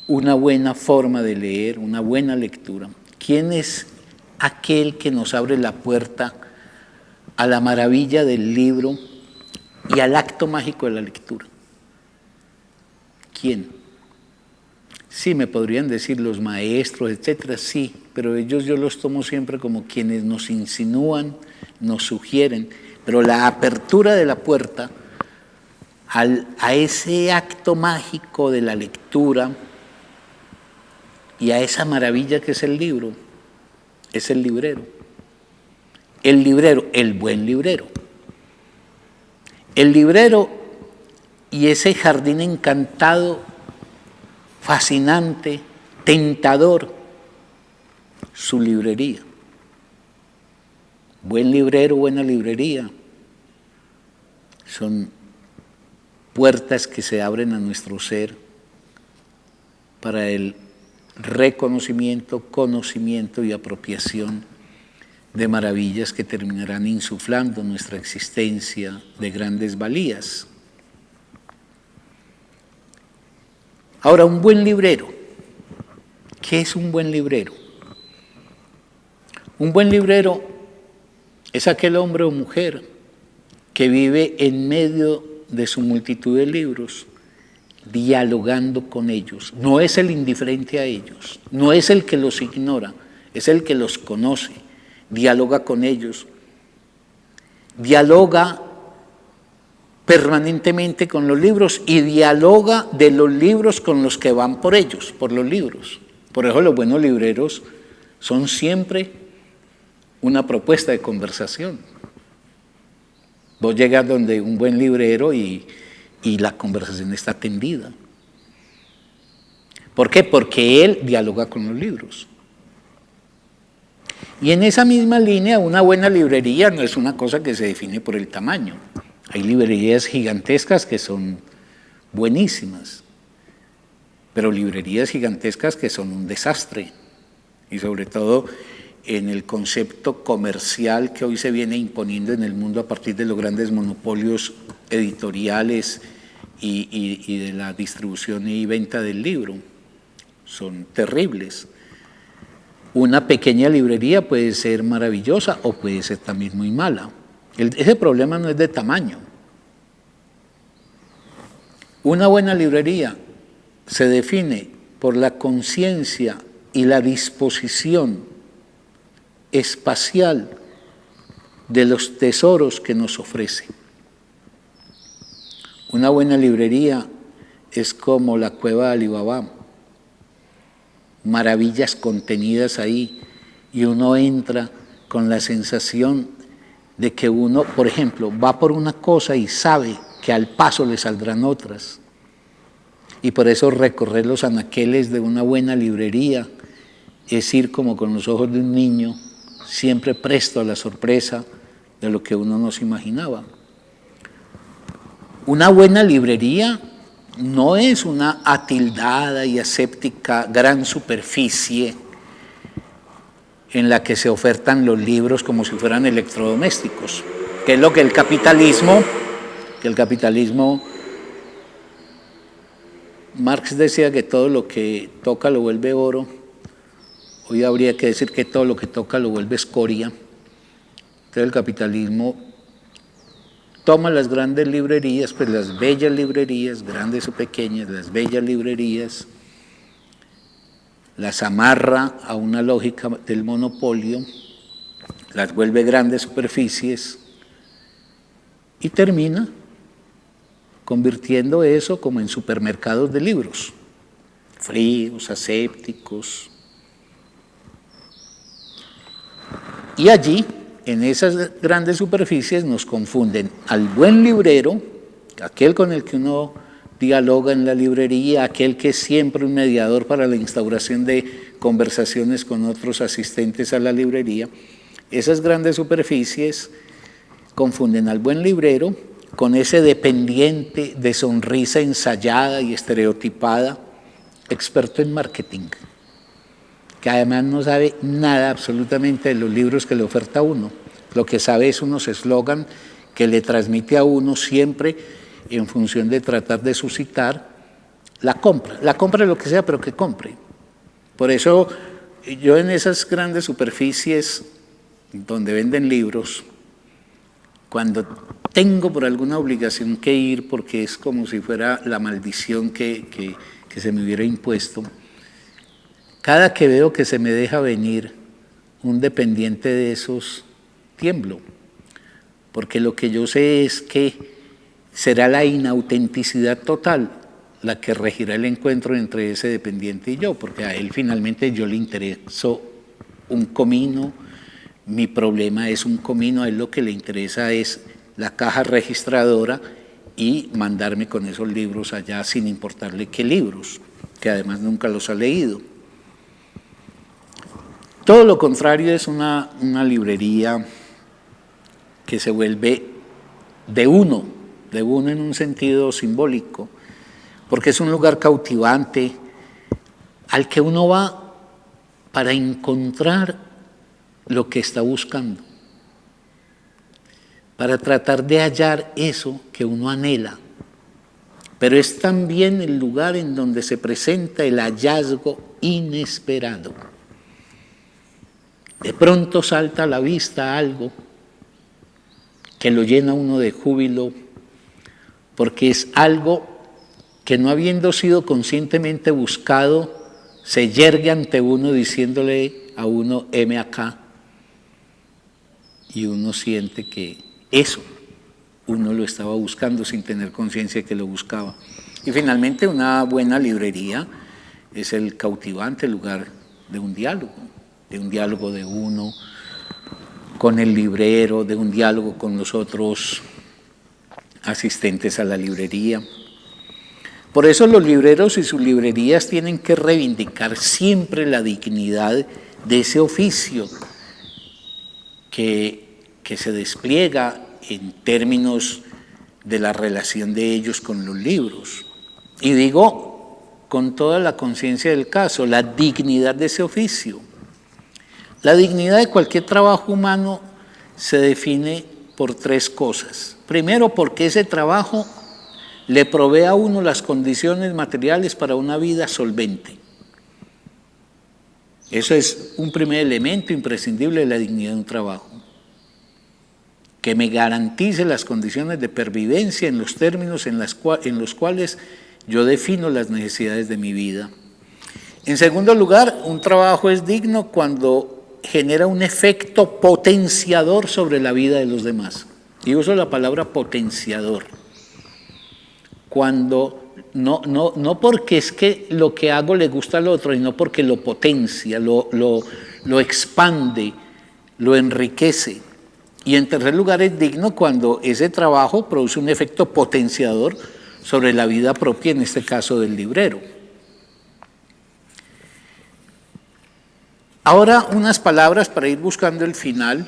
una buena forma de leer, una buena lectura? ¿Quién es aquel que nos abre la puerta a la maravilla del libro y al acto mágico de la lectura? ¿Quién? Sí, me podrían decir los maestros, etcétera, sí, pero ellos yo los tomo siempre como quienes nos insinúan, nos sugieren, pero la apertura de la puerta a ese acto mágico de la lectura y a esa maravilla que es el libro, es el librero. El librero, el buen librero. El librero y ese jardín encantado, fascinante, tentador, su librería. Buen librero, buena librería. Son puertas que se abren a nuestro ser para el reconocimiento, conocimiento y apropiación de maravillas que terminarán insuflando nuestra existencia de grandes valías. Ahora, un buen librero. ¿Qué es un buen librero? Un buen librero es aquel hombre o mujer que vive en medio de su multitud de libros, dialogando con ellos. No es el indiferente a ellos, no es el que los ignora, es el que los conoce, dialoga con ellos, dialoga permanentemente con los libros y dialoga de los libros con los que van por ellos, por los libros. Por eso los buenos libreros son siempre una propuesta de conversación. Vos llegas donde un buen librero y la conversación está tendida. ¿Por qué? Porque él dialoga con los libros. Y en esa misma línea, una buena librería no es una cosa que se define por el tamaño. Hay librerías gigantescas que son buenísimas, pero librerías gigantescas que son un desastre. Y sobre todo en el concepto comercial que hoy se viene imponiendo en el mundo a partir de los grandes monopolios editoriales y de la distribución y venta del libro. Son terribles. Una pequeña librería puede ser maravillosa o puede ser también muy mala. Ese problema no es de tamaño. Una buena librería se define por la conciencia y la disposición espacial de los tesoros que nos ofrece. Una buena librería es como la cueva de Alibaba, maravillas contenidas ahí, y uno entra con la sensación de que uno, por ejemplo, va por una cosa y sabe que al paso le saldrán otras. Y por eso recorrer los anaqueles de una buena librería es ir como con los ojos de un niño, siempre presto a la sorpresa de lo que uno no se imaginaba. Una buena librería no es una atildada y aséptica gran superficie en la que se ofertan los libros como si fueran electrodomésticos, que es lo que el capitalismo, Marx decía que todo lo que toca lo vuelve oro, hoy habría que decir que todo lo que toca lo vuelve escoria. Entonces el capitalismo toma las grandes librerías, pues las bellas librerías, grandes o pequeñas, las bellas librerías, las amarra a una lógica del monopolio, las vuelve grandes superficies y termina convirtiendo eso como en supermercados de libros. fríos, asépticos. Y allí, en esas grandes superficies, nos confunden al buen librero, aquel con el que uno dialoga en la librería, aquel que es siempre un mediador para la instauración de conversaciones con otros asistentes a la librería. Esas grandes superficies confunden al buen librero con ese dependiente de sonrisa ensayada y estereotipada, experto en marketing, que además no sabe nada absolutamente de los libros que le oferta a uno. Lo que sabe es unos eslogan que le transmite a uno siempre en función de tratar de suscitar la compra de lo que sea, pero que compre. Por eso yo en esas grandes superficies donde venden libros, cuando tengo por alguna obligación que ir, porque es como si fuera la maldición que se me hubiera impuesto, cada que veo que se me deja venir un dependiente de esos, tiemblo, porque lo que yo sé es que será la inautenticidad total la que regirá el encuentro entre ese dependiente y yo, porque a él finalmente yo le intereso un comino, mi problema es un comino, a él lo que le interesa es la caja registradora y mandarme con esos libros allá sin importarle qué libros, que además nunca los ha leído. Todo lo contrario es una librería que se vuelve de uno en un sentido simbólico, porque es un lugar cautivante al que uno va para encontrar lo que está buscando, para tratar de hallar eso que uno anhela, pero es también el lugar en donde se presenta el hallazgo inesperado. De pronto salta a la vista algo que lo llena uno de júbilo, porque es algo que no habiendo sido conscientemente buscado, se yergue ante uno diciéndole a uno, heme acá, y uno siente que eso uno lo estaba buscando sin tener conciencia que lo buscaba. Y finalmente una buena librería es el cautivante lugar de un diálogo de uno con el librero, de un diálogo con los otros asistentes a la librería. Por eso los libreros y sus librerías tienen que reivindicar siempre la dignidad de ese oficio que se despliega en términos de la relación de ellos con los libros. Y digo con toda la conciencia del caso, la dignidad de ese oficio. La dignidad de cualquier trabajo humano se define por tres cosas. Primero, porque ese trabajo le provee a uno las condiciones materiales para una vida solvente. Eso es un primer elemento imprescindible de la dignidad de un trabajo. Que me garantice las condiciones de pervivencia en los términos en los cuales yo defino las necesidades de mi vida. En segundo lugar, un trabajo es digno cuando genera un efecto potenciador sobre la vida de los demás. Y uso la palabra potenciador. Cuando no porque es que lo que hago le gusta al otro, sino porque lo potencia, lo expande, lo enriquece. Y en tercer lugar es digno cuando ese trabajo produce un efecto potenciador sobre la vida propia, en este caso del librero. Ahora unas palabras para ir buscando el final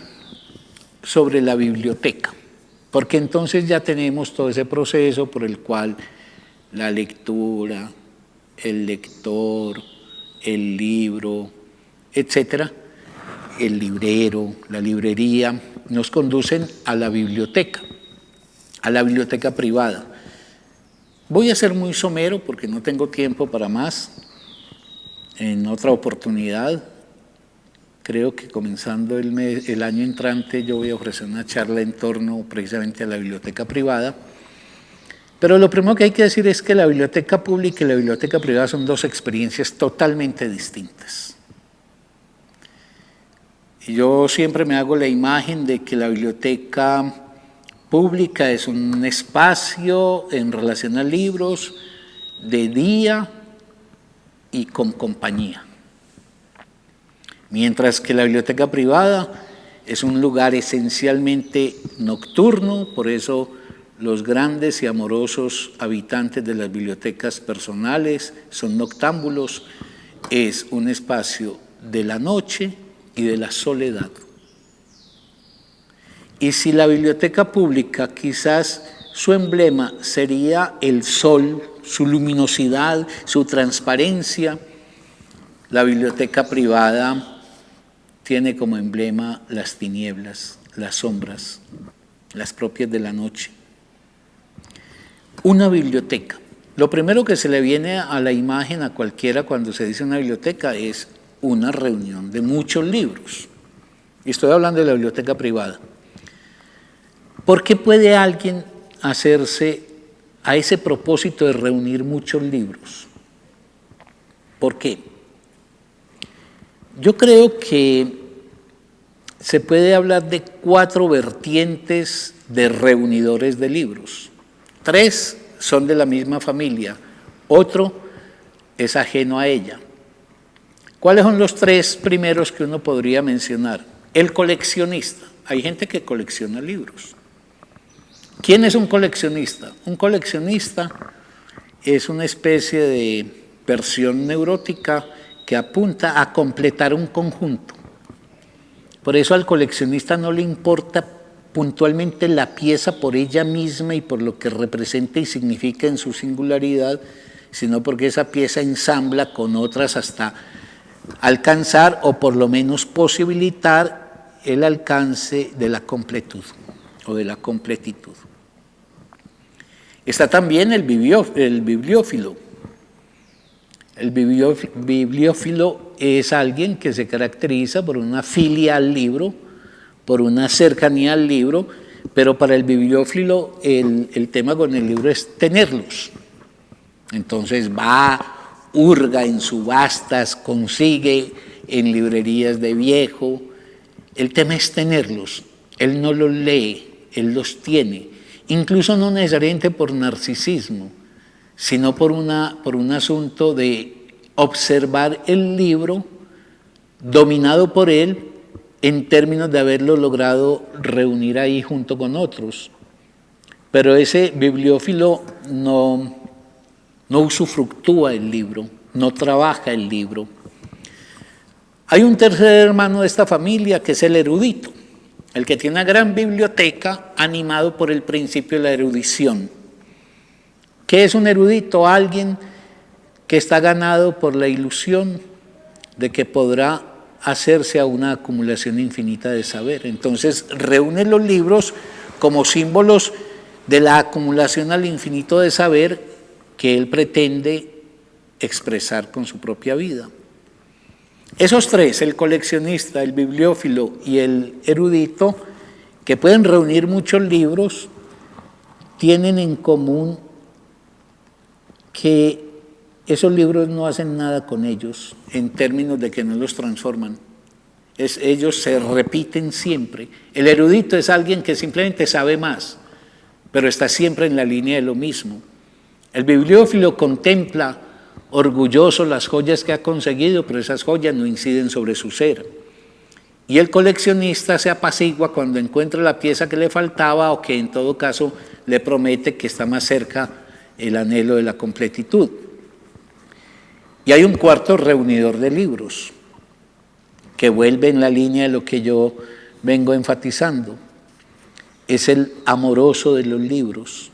sobre la biblioteca, porque entonces ya tenemos todo ese proceso por el cual la lectura, el lector, el libro, etcétera, el librero, la librería, nos conducen a la biblioteca privada. Voy a ser muy somero porque no tengo tiempo para más. En otra oportunidad, creo que comenzando el año entrante, yo voy a ofrecer una charla en torno precisamente a la biblioteca privada. Pero lo primero que hay que decir es que la biblioteca pública y la biblioteca privada son dos experiencias totalmente distintas. Y yo siempre me hago la imagen de que la biblioteca pública es un espacio en relación a libros de día y con compañía. Mientras que la biblioteca privada es un lugar esencialmente nocturno, por eso los grandes y amorosos habitantes de las bibliotecas personales son noctámbulos, es un espacio de la noche y de la soledad. Y si la biblioteca pública quizás su emblema sería el sol, su luminosidad, su transparencia, la biblioteca privada tiene como emblema las tinieblas, las sombras, las propias de la noche. Una biblioteca. Lo primero que se le viene a la imagen a cualquiera cuando se dice una biblioteca es una reunión de muchos libros. Y estoy hablando de la biblioteca privada. ¿Por qué puede alguien hacerse a ese propósito de reunir muchos libros? ¿Por qué? Yo creo que se puede hablar de 4 vertientes de reunidores de libros. 3 son de la misma familia, otro es ajeno a ella. ¿Cuáles son los 3 primeros que uno podría mencionar? El coleccionista. Hay gente que colecciona libros. ¿Quién es un coleccionista? Un coleccionista es una especie de versión neurótica que apunta a completar un conjunto. Por eso al coleccionista no le importa puntualmente la pieza por ella misma y por lo que representa y significa en su singularidad, sino porque esa pieza ensambla con otras hasta alcanzar o por lo menos posibilitar el alcance de la completud o de la completitud. Está también el bibliófilo. El bibliófilo es alguien que se caracteriza por una filia al libro, por una cercanía al libro, pero para el bibliófilo el tema con el libro es tenerlos. Entonces va, hurga en subastas, consigue en librerías de viejo. El tema es tenerlos. Él no los lee, él los tiene. Incluso no necesariamente por narcisismo, sino por un asunto de observar el libro dominado por él en términos de haberlo logrado reunir ahí junto con otros. Pero ese bibliófilo no usufructúa el libro, no trabaja el libro. Hay un tercer hermano de esta familia que es el erudito, el que tiene una gran biblioteca animado por el principio de la erudición. ¿Qué es un erudito? Alguien que está ganado por la ilusión de que podrá hacerse a una acumulación infinita de saber. Entonces reúne los libros como símbolos de la acumulación al infinito de saber que él pretende expresar con su propia vida. Esos 3, el coleccionista, el bibliófilo y el erudito, que pueden reunir muchos libros, tienen en común que esos libros no hacen nada con ellos en términos de que no los transforman. Ellos se repiten siempre. El erudito es alguien que simplemente sabe más, pero está siempre en la línea de lo mismo. El bibliófilo contempla orgulloso las joyas que ha conseguido, pero esas joyas no inciden sobre su ser. Y el coleccionista se apacigua cuando encuentra la pieza que le faltaba o que en todo caso le promete que está más cerca el anhelo de la completitud. Y hay un cuarto reunidor de libros que vuelve en la línea de lo que yo vengo enfatizando. Es el amoroso de los libros.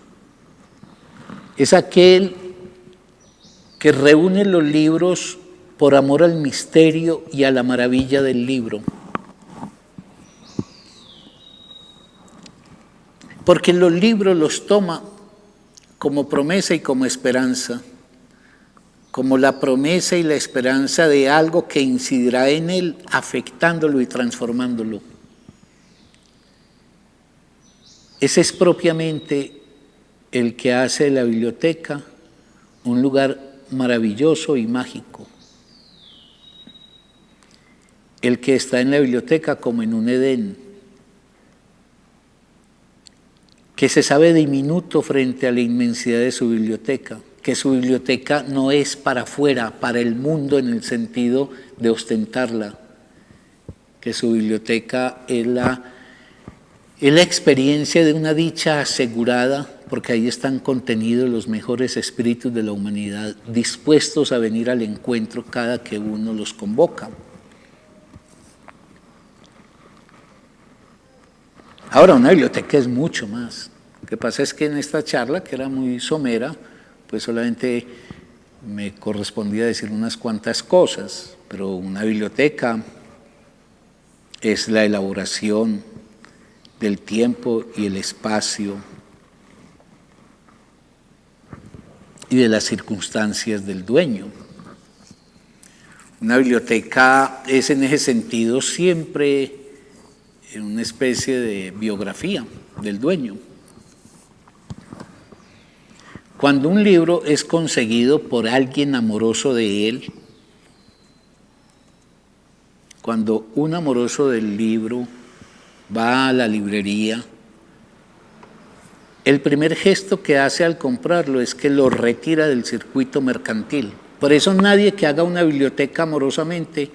Es aquel que reúne los libros por amor al misterio y a la maravilla del libro. Porque los libros los toma como promesa y como esperanza, como la promesa y la esperanza de algo que incidirá en él, afectándolo y transformándolo. Ese es propiamente el que hace de la biblioteca un lugar maravilloso y mágico. El que está en la biblioteca como en un Edén, que se sabe diminuto frente a la inmensidad de su biblioteca, que su biblioteca no es para afuera, para el mundo en el sentido de ostentarla, que su biblioteca es la experiencia de una dicha asegurada, porque ahí están contenidos los mejores espíritus de la humanidad, dispuestos a venir al encuentro cada que uno los convoca. Ahora, una biblioteca es mucho más. Lo que pasa es que en esta charla, que era muy somera, pues solamente me correspondía decir unas cuantas cosas, pero una biblioteca es la elaboración del tiempo y el espacio y de las circunstancias del dueño. Una biblioteca es en ese sentido siempre una especie de biografía del dueño. Cuando un libro es conseguido por alguien amoroso de él, cuando un amoroso del libro va a la librería, el primer gesto que hace al comprarlo es que lo retira del circuito mercantil. Por eso nadie que haga una biblioteca amorosamente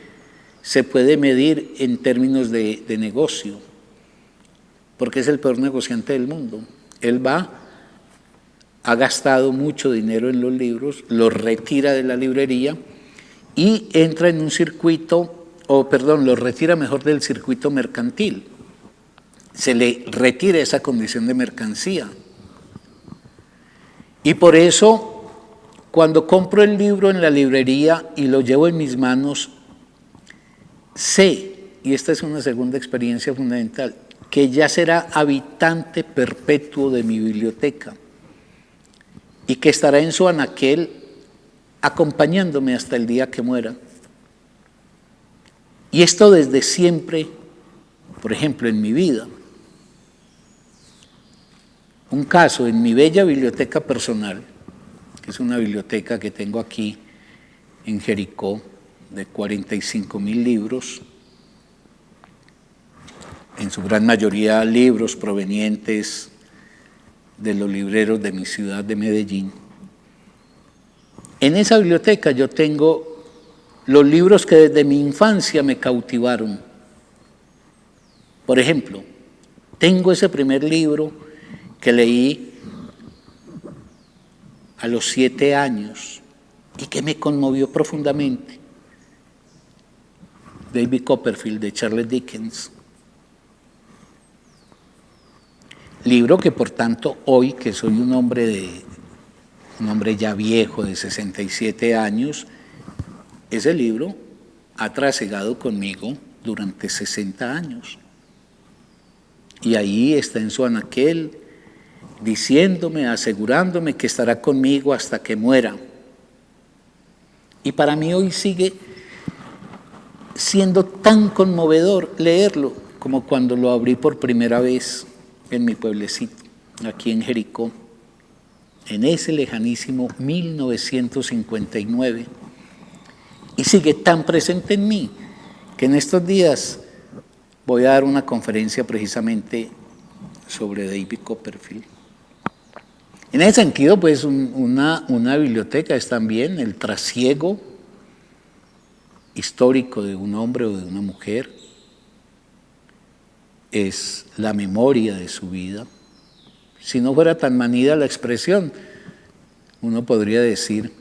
se puede medir en términos de negocio, porque es el peor negociante del mundo. Él ha gastado mucho dinero en los libros, los retira de la librería y entra en un circuito, los retira mejor del circuito mercantil. Se le retira esa condición de mercancía. Y por eso, cuando compro el libro en la librería y lo llevo en mis manos, sé, y esta es una segunda experiencia fundamental, que ya será habitante perpetuo de mi biblioteca y que estará en su anaquel acompañándome hasta el día que muera. Y esto desde siempre, por ejemplo, en mi vida. Un caso, en mi bella biblioteca personal, que es una biblioteca que tengo aquí en Jericó, de 45.000 libros, en su gran mayoría libros provenientes de los libreros de mi ciudad de Medellín. En esa biblioteca yo tengo los libros que desde mi infancia me cautivaron. Por ejemplo, tengo ese primer libro que leí a los 7 años y que me conmovió profundamente. David Copperfield, de Charles Dickens. Libro que, por tanto, hoy, que soy un hombre ya viejo, de 67 años, ese libro ha trasegado conmigo durante 60 años. Y ahí está en su anaquel, diciéndome, asegurándome que estará conmigo hasta que muera. Y para mí hoy sigue siendo tan conmovedor leerlo como cuando lo abrí por primera vez en mi pueblecito, aquí en Jericó, en ese lejanísimo 1959. Y sigue tan presente en mí que en estos días voy a dar una conferencia precisamente sobre David Copperfield. En ese sentido, pues una biblioteca es también el trasiego histórico de un hombre o de una mujer, es la memoria de su vida. Si no fuera tan manida la expresión, uno podría decir,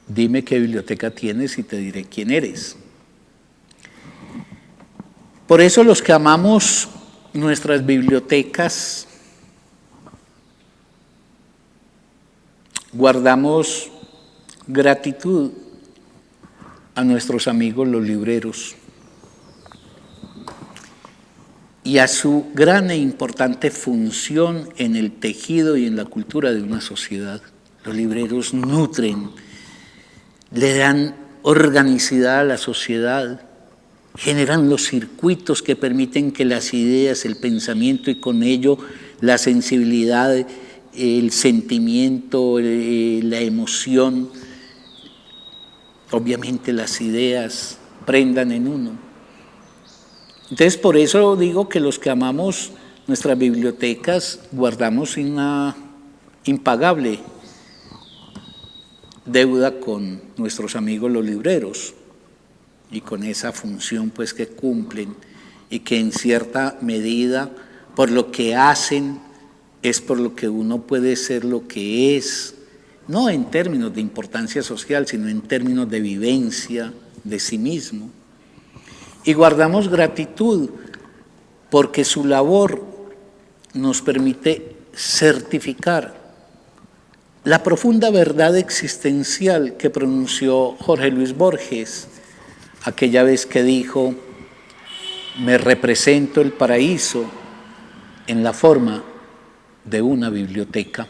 dime qué biblioteca tienes y te diré quién eres. Por eso los que amamos nuestras bibliotecas guardamos gratitud a nuestros amigos los libreros y a su gran e importante función en el tejido y en la cultura de una sociedad. Los libreros nutren, le dan organicidad a la sociedad, generan los circuitos que permiten que las ideas, el pensamiento y con ello la sensibilidad, el sentimiento, la emoción, obviamente las ideas prendan en uno. Entonces, por eso digo que los que amamos nuestras bibliotecas guardamos una impagable deuda con nuestros amigos los libreros y con esa función pues que cumplen y que en cierta medida por lo que hacen es por lo que uno puede ser lo que es, no en términos de importancia social, sino en términos de vivencia de sí mismo. Y guardamos gratitud porque su labor nos permite certificar la profunda verdad existencial que pronunció Jorge Luis Borges aquella vez que dijo: me represento el paraíso en la forma de una biblioteca.